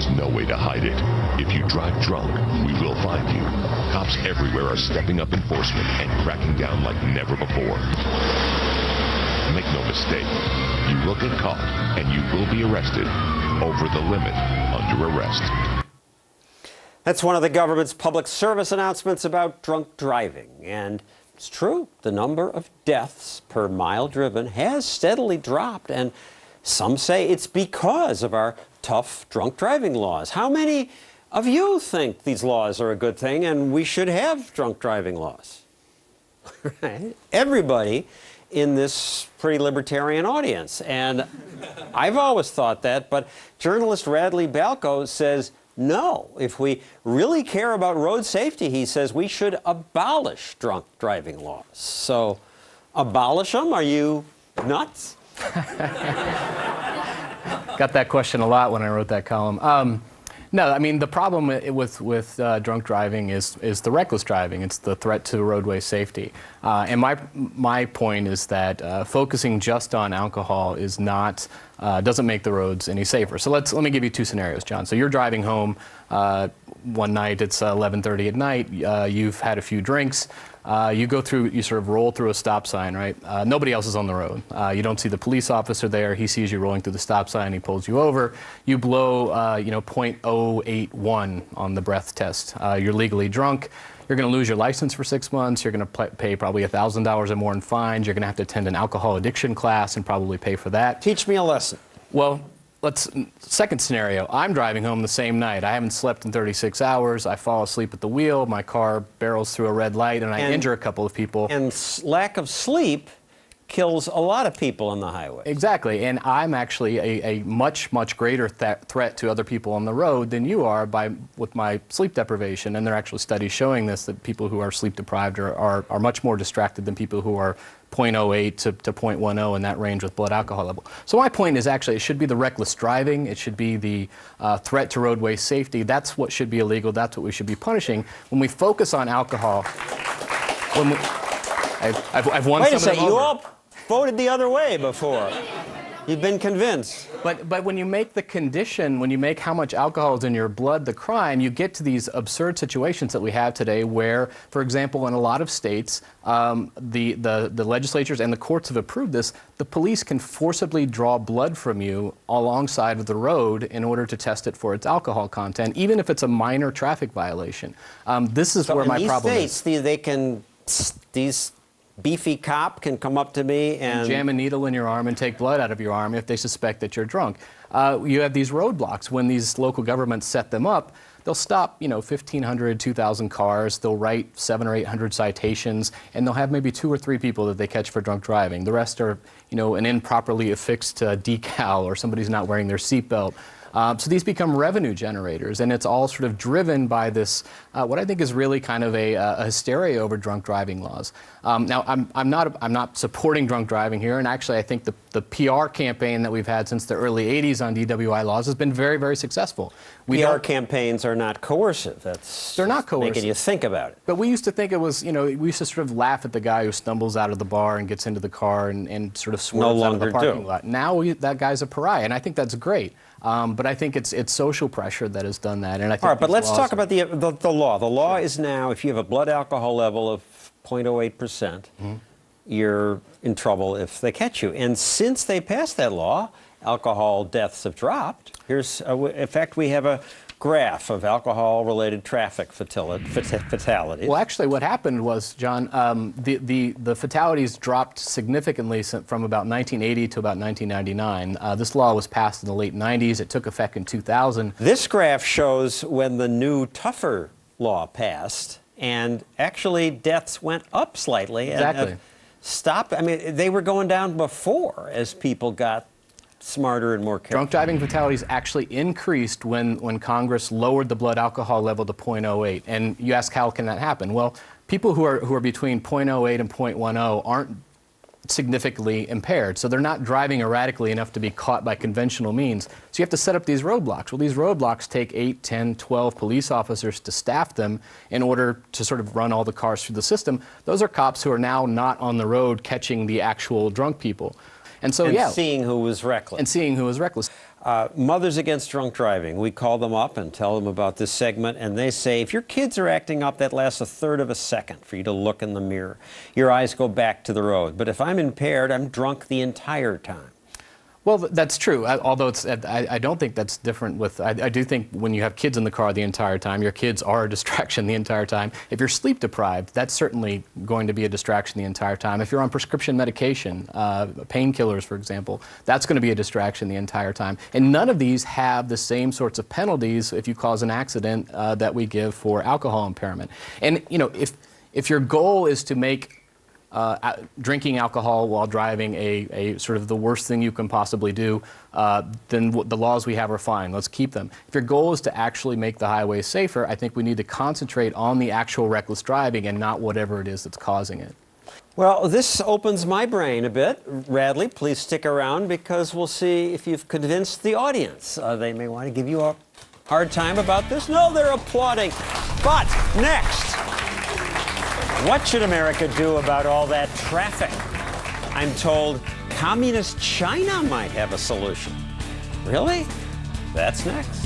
There's no way to hide it. If you drive drunk, we will find you. Cops everywhere are stepping up enforcement and cracking down like never before. Make no mistake, you will get caught and you will be arrested. Over the limit, under arrest. That's one of the government's public service announcements about drunk driving. And it's true, the number of deaths per mile driven has steadily dropped, and some say it's because of our tough drunk driving laws. How many of you think these laws are a good thing and we should have drunk driving laws? Right? Everybody in this pretty libertarian audience. And I've always thought that, but journalist Radley Balco says no. If we really care about road safety, he says we should abolish drunk driving laws. So, abolish them? Are you nuts? Got that question a lot when I wrote that column. No, I mean, the problem with drunk driving is the reckless driving. It's the threat to roadway safety. And my point is that focusing just on alcohol is not doesn't make the roads any safer. So let me give you two scenarios, John. So you're driving home one night. It's 11:30 at night. You've had a few drinks. You sort of roll through a stop sign, right? Nobody else is on the road. You don't see the police officer there. He sees you rolling through the stop sign. He pulls you over. You blow, .081 on the breath test. You're legally drunk. You're going to lose your license for 6 months. You're going to pay probably $1,000 or more in fines. You're going to have to attend an alcohol addiction class and probably pay for that. Teach me a lesson. Well, second scenario, I'm driving home the same night. I haven't slept in 36 hours. I fall asleep at the wheel. My car barrels through a red light, and I injure a couple of people. And lack of sleep kills a lot of people on the highway. Exactly, and I'm actually a much, much greater threat to other people on the road than you are with my sleep deprivation. And there are actually studies showing this, that people who are sleep deprived are much more distracted than people who are .08 to .10 in that range with blood alcohol level. So my point is actually it should be the reckless driving. It should be the threat to roadway safety. That's what should be illegal. That's what we should be punishing. When we focus on alcohol, I've won Wait some a second, of them you over. all voted the other way before. You've been convinced. But when you make the condition, when you make how much alcohol is in your blood the crime, you get to these absurd situations that we have today where, for example, in a lot of states, the legislatures and the courts have approved this, the police can forcibly draw blood from you alongside of the road in order to test it for its alcohol content, even if it's a minor traffic violation. This is where my problem is. So in these states, these beefy cop can come up to me and jam a needle in your arm and take blood out of your arm if they suspect that you're drunk. You have these roadblocks. When these local governments set them up, they'll stop, 1,500, 2,000 cars. They'll write 700 or 800 citations, and they'll have maybe 2 or 3 people that they catch for drunk driving. The rest are, an improperly affixed decal, or somebody's not wearing their seatbelt. So these become revenue generators, and it's all sort of driven by this, what I think is really kind of a hysteria over drunk driving laws. Now, I'm not supporting drunk driving here, and actually I think the PR campaign that we've had since the early 80s on DWI laws has been very, very successful. PR campaigns are not coercive. They're not coercive. Making you think about it. But we used to think it was, we used to sort of laugh at the guy who stumbles out of the bar and gets into the car and sort of swerves out of the parking lot. Now that guy's a pariah, and I think that's great. But I think it's social pressure that has done that. And I think all right, but let's talk about the law. The law is now, if you have a blood alcohol level of 0.08%, you're in trouble if they catch you. And since they passed that law, alcohol deaths have dropped. In fact, we have a graph of alcohol-related traffic fatalities. Well, actually, what happened was, John, the fatalities dropped significantly from about 1980 to about 1999. This law was passed in the late 90s. It took effect in 2000. This graph shows when the new, tougher law passed, and actually deaths went up slightly. Exactly. And stopped. I mean, they were going down before as people got smarter and more careful. Drunk driving fatalities actually increased when Congress lowered the blood alcohol level to 0.08. And you ask, how can that happen? Well, people who are between 0.08 and 0.10 aren't significantly impaired, so they're not driving erratically enough to be caught by conventional means. So you have to set up these roadblocks. Well, these roadblocks take 8, 10, 12 police officers to staff them in order to sort of run all the cars through the system. Those are cops who are now not on the road catching the actual drunk people. And so, and seeing who was reckless. And seeing who was reckless. Mothers Against Drunk Driving. We call them up and tell them about this segment, and they say, if your kids are acting up, that lasts a third of a second for you to look in the mirror. Your eyes go back to the road. But if I'm impaired, I'm drunk the entire time. Well, that's true, although I don't think that's different with, I do think when you have kids in the car the entire time, your kids are a distraction the entire time. If you're sleep deprived, that's certainly going to be a distraction the entire time. If you're on prescription medication, painkillers, for example, that's going to be a distraction the entire time. And none of these have the same sorts of penalties if you cause an accident that we give for alcohol impairment. And, you know, if your goal is to make drinking alcohol while driving a sort of the worst thing you can possibly do, then the laws we have are fine. Let's keep them. If your goal is to actually make the highway safer, I think we need to concentrate on the actual reckless driving and not whatever it is that's causing it. Well, this opens my brain a bit. Radley, please stick around because we'll see if you've convinced the audience. They may want to give you a hard time about this. No, they're applauding. But next, what should America do about all that traffic? I'm told communist China might have a solution. Really? That's next.